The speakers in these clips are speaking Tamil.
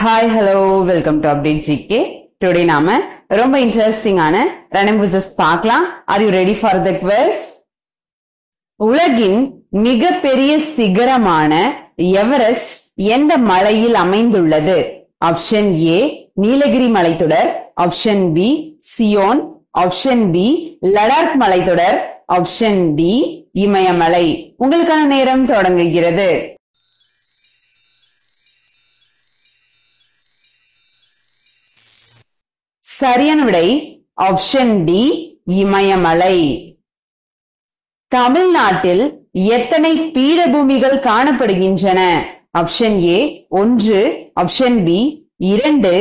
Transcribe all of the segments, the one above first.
Hi hello welcome to update GK. Today நாம ரொம்ப இன்ட்ரெஸ்டிங்கான ரன்னிங் குவிஸஸ் பார்க்கலாம். Are you ready for the quiz? உலகின் மிகப்பெரிய சிகரமான எவரெஸ்ட் எந்த மலையில் அமைந்துள்ளது? ஆப்ஷன் ஏ நீலகிரி மலைத்தொடர், ஆப்ஷன் பி சியோன், ஆப்ஷன் பி லடாக் மலைத்தொடர், ஆப்ஷன் டி இமயமலை. உங்களுக்கான நேரம் தொடங்குகிறது. சரியான விடை ஆப்ஷன் டி இமயமலை. தமிழ்நாட்டில் எத்தனை பீடபூமிகள் காணப்படுகின்றன? Option A 1, option B 2,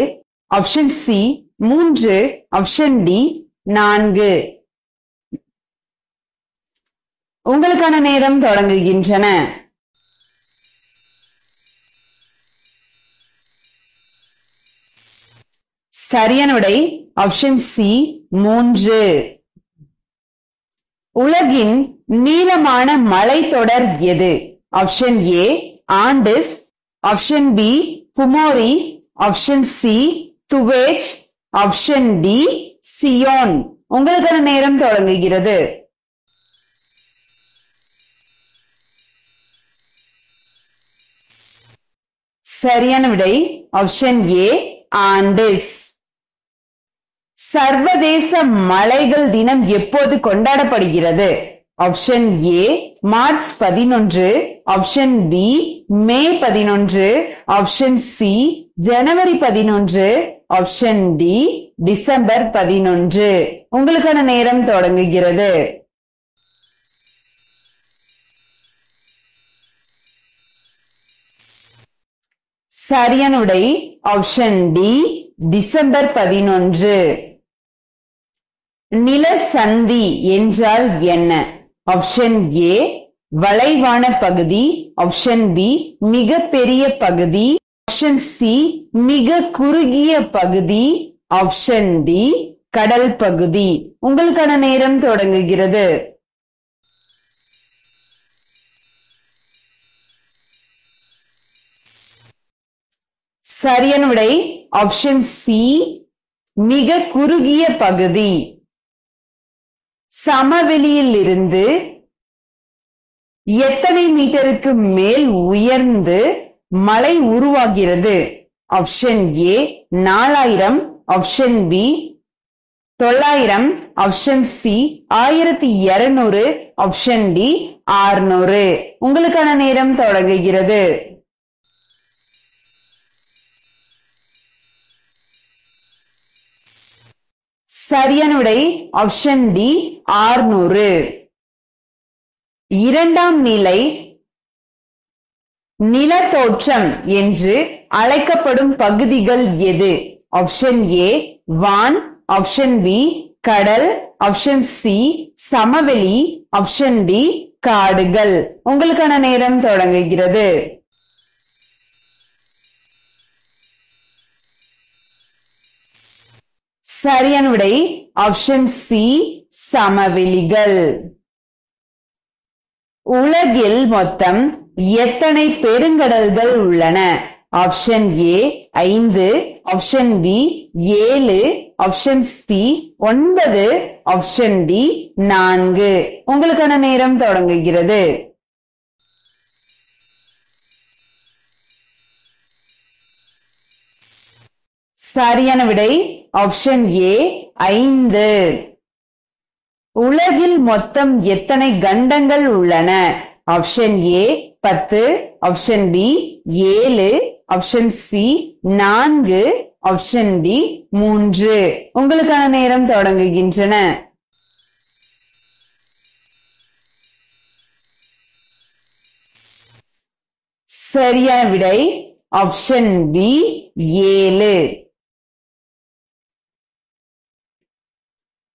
option C 3, option D 4. உங்களுக்கான நேரம் தொடங்குகின்றன. சரியான விடை ஆப்ஷன் சி 3. உலகின் நீளமான மலைத்தொடர் எது? Option A Andes, option B Pumori, option C துவேஜ், ஆப்ஷன் டி சியோன். உங்களுக்கான நேரம் தொடங்குகிறது. சரியான விடை ஆப்ஷன் ஏ ஆண்டிஸ். சர்வதேச மலைகள் தினம் எப்போது கொண்டாடப்படுகிறது? Option A March 11, option B May 11, option C ஜனவரி 11, ஆப்ஷன் டி டிசம்பர் 11. உங்களுக்கான நேரம் தொடங்குகிறது. சரியான விடை ஆப்ஷன் டி டிசம்பர் 11. நிலசந்தி என்றால் என்ன? ஆப்ஷன் ஏ வளைவான பகுதி, ஆப்ஷன் பி மிக பெரிய பகுதி, ஆப்ஷன் சி மிக குறுகிய பகுதி, ஆப்ஷன் டி கடல் பகுதி. உங்களுக்கான நேரம் தொடங்குகிறது. சரியான விடை ஆப்ஷன் சி மிக குறுகிய பகுதி. சமவெளியில் இருந்து எத்தனை மீட்டருக்கு மேல் உயர்ந்து மலை உருவாகிறது? Option A 4000, option B 900, option C 1200, option D 600. உங்களுக்கான நேரம் தொடங்குகிறது. சரியான விடை ஆப்ஷன் டி 600. இரண்டாம் நிலை நிலத்தோற்றம் என்று அழைக்கப்படும் பகுதிகள் எது? ஆப்ஷன் ஏ வான், ஆப்ஷன் பி கடல், ஆப்ஷன் சி சமவெளி, ஆப்ஷன் டி காடுகள். உங்களுக்கான நேரம் தொடங்குகிறது. சரியான விடை ஆப்ஷன் சி சமவெளிகள். உலகில் மொத்தம் எத்தனை பெருங்கடல்கள் உள்ளன? Option A 5, option B 7, option C 9, option D 4. உங்களுக்கான நேரம் தொடங்குகிறது. சரியான விடை ஆப்ஷன் ஏ 5. உலகில் மொத்தம் எத்தனை கண்டங்கள் உள்ளன? Option A 10, option B 7, option C 4, option D 3. உங்களுக்கான நேரம் தொடங்குகின்றன. சரியான விடை ஆப்ஷன் பி 7.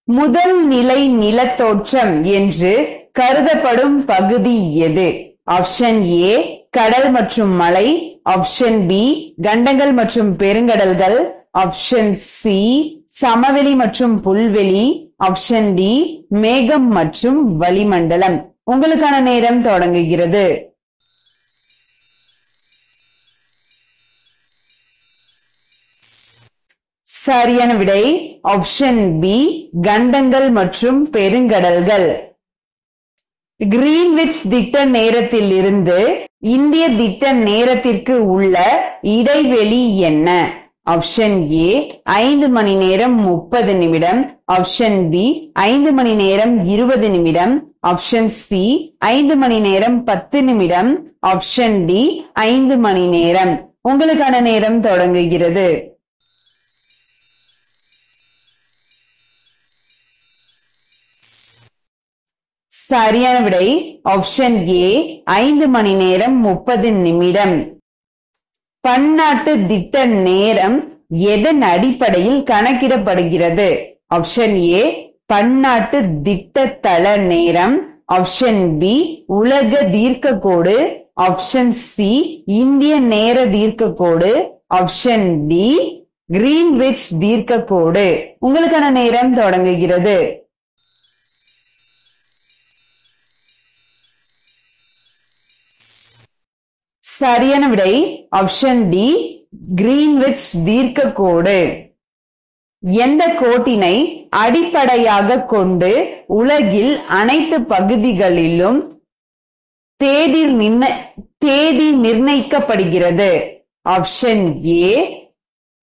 முதல் நிலை நிலத்தோற்றம் என்று கருதப்படும் பகுதி எது? ஆப்ஷன் ஏ கடல் மற்றும் மலை, ஆப்ஷன் பி கண்டங்கள் மற்றும் பெருங்கடல்கள், ஆப்ஷன் சி சமவெளி மற்றும் புல்வெளி, ஆப்ஷன் டி மேகம் மற்றும் வளிமண்டலம். உங்களுக்கான நேரம் தொடங்குகிறது. சரியான விடை ஆப்ஷன் பி கண்டங்கள் மற்றும் பெருங்கடல்கள். கிரீன்விச் திட்ட நேரத்தில் இருந்து இந்திய திட்ட நேரத்திற்கு உள்ள இடைவெளி என்ன? ஆப்ஷன் ஏ 5 மணி நேரம் 30 நிமிடம், ஆப்ஷன் பி 5 மணி நேரம் 20 நிமிடம், ஆப்ஷன் சி 5 மணி நேரம் 10 நிமிடம், ஆப்ஷன் டி 5 மணி நேரம். உங்களுக்கான நேரம் தொடங்குகிறது. சரியான விடை ஆப்ஷன் ஏ 5 மணி நேரம் 30 நிமிடம். பன்னாட்டு திட்ட நேரம் எதன் அடிப்படையில் கணக்கிடப்படுகிறது? ஆப்ஷன் ஏ பன்னாட்டு திட்ட தள நேரம், ஆப்ஷன் பி உலக தீர்க்க கோடு, ஆப்ஷன் சி இந்திய நேர தீர்க்க கோடு, ஆப்ஷன் டி கிரீன்விச் தீர்க்க கோடு. உங்களுக்கான நேரம் தொடங்குகிறது. சரியான விடை ஆப்ஷன் டி கிரீன்விச் தீர்க்க கோடு. எந்த கோட்டினை அடிப்படையாக கொண்டு உலகில் அனைத்து பகுதிகளிலும் தேதி நிர்ணயிக்கப்படுகிறது? Option A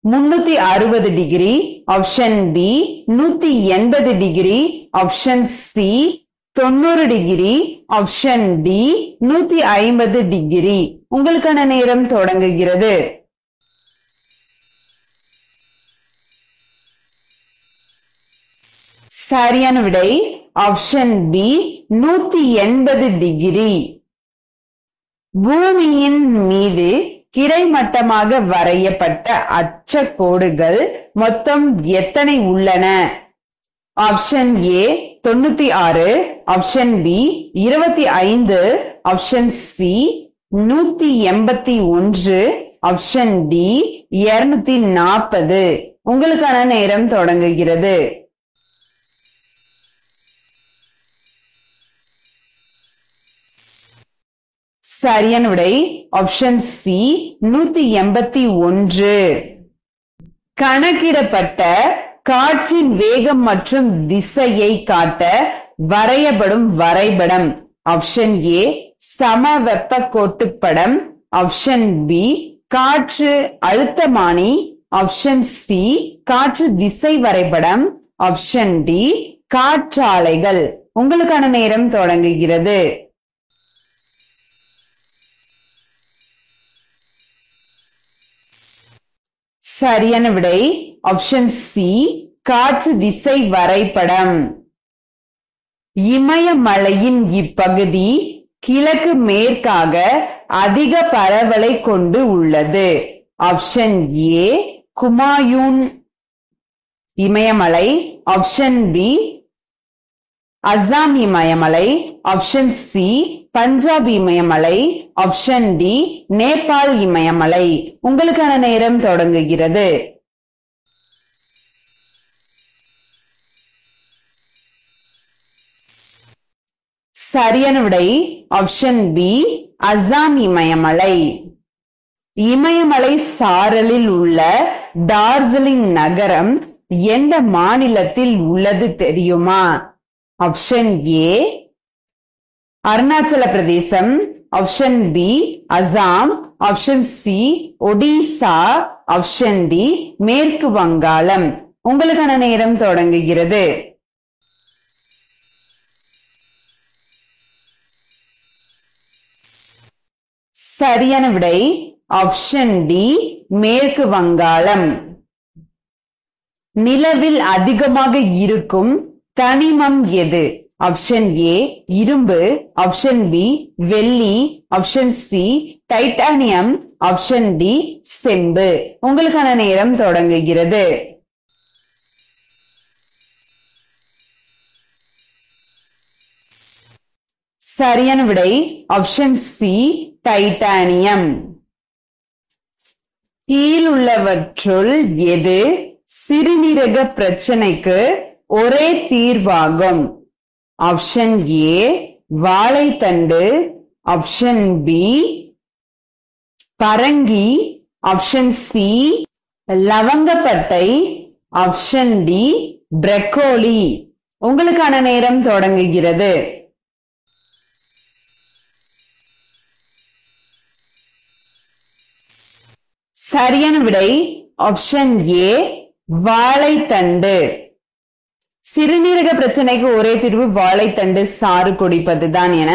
360 degree, option B 180 degree, option C 90 degree, option D 150 degree. உங்களுக்கான நேரம் தொடங்குகிறது. சரியான விடை ஆப்ஷன் பி 180 டிகிரி. பூமியின் மீது கிடைமட்டமாக வரையப்பட்ட அச்சக்கோடுகள் மொத்தம் எத்தனை உள்ளன? Option A 96, option B 25, option C 181, option D 240. உங்களுக்கான நேரம் தொடங்குகிறது. சரியான விடை ஆப்ஷன் சி 181. கணக்கிடப்பட்ட காற்றின் வேகம் மற்றும் திசையை காட்ட வரையப்படும் வரைபடம்? ஆப்ஷன் ஏ சமவெப்ப கோட்டுப்படம், ஆப்ஷன் பி காற்று அழுத்தமானி, ஆப்ஷன் சி காற்று திசை வரைபடம், ஆப்ஷன் டி காற்றாலைகள். உங்களுக்கான நேரம் தொடங்குகிறது. சரியான விடை ஆப்ஷன் சி காற்று திசை வரைபடம். இமயமலையின் இப்பகுதி கிழக்கு மேற்காக அதிக பரவலை கொண்டு உள்ளது? ஆப்ஷன் ஏ குமாயூன் இமயமலை, ஆப்ஷன் பி அசாம் இமயமலை, ஆப்ஷன் சி பஞ்சாப் இமயமலை, ஆப்ஷன் டி நேபாள் இமயமலை. உங்களுக்கான நேரம் தொடங்குகிறது. சரியான விடை ஆப்ஷன் பி அசாம் இமயமலை. இமயமலை சாரலில் உள்ள டார்ஜிலிங் நகரம் எந்த மாநிலத்தில் உள்ளது தெரியுமா? ஆப்ஷன் ஏ அருணாச்சல பிரதேசம், option B Assam, option C Odisha, option D மேற்கு வங்காளம். உங்களுக்கான நேரம் தொடங்குகிறது. சரியான விடை ஆப்ஷன் டி மேற்கு வங்காளம். நிலவில் அதிகமாக இருக்கும் தனிமம் எது? ஆப்ஷன் ஏ இரும்பு, ஆப்ஷன் பி வெள்ளி, option C titanium, option D செம்பு. உங்களுக்கான நேரம் தொடங்குகிறது. சரியான விடை ஆப்ஷன் சி டைட்டானியம். கீழுள்ளவற்றுள் எது சிறுநீரக பிரச்சனைக்கு ஒரே தீர்வாகும்? ஆப்ஷன் ஏ வாழைத்தண்டு, ஆப்ஷன் பி பரங்கி, ஆப்ஷன் சி லவங்கப்பட்டை, ஆப்ஷன் டி பிரக்கோலி. உங்களுக்கான நேரம் தொடங்குகிறது. சரியான விடை ஆப்ஷன் ஏ வாழைத்தண்டு. சிறுநீரக பிரச்சனைக்கு ஒரே தீர்வு வாழைத்தண்டு சாறு குடிப்பதுதான் என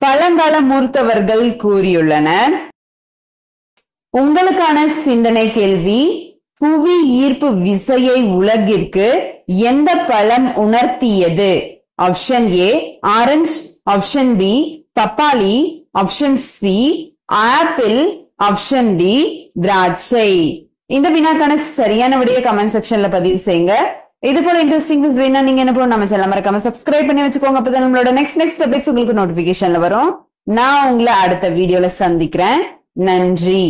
பழங்கால மூர்த்தவர்கள் கூறியுள்ளனர். உங்களுக்கான சிந்தனை கேள்வி, புவி ஈர்ப்பு விசையை உலகிற்கு எந்த பழம் உணர்த்தியது? Option A orange, option B பப்பாளி, option C apple, option D திராட்சை. இந்த வினாக்கான சரியான விடைய கமெண்ட் செக்ஷன்ல பதிவு செய்யுங்க. இது போல இன்ட்ரெஸ்டிங் நியூஸ் வேணா நீங்க என்ன பண்ணணும், நம்ம சேனல் மறக்காம சப்ஸ்கிரைப் பண்ணி வச்சுக்கோங்க. அப்பதான் நம்மளோட நெக்ஸ்ட் அப்டேட்ஸ் உங்களுக்கு நோட்டிபிகேஷன்ல வரும். நான் உங்களை அடுத்த வீடியோல சந்திக்கிறேன். நன்றி.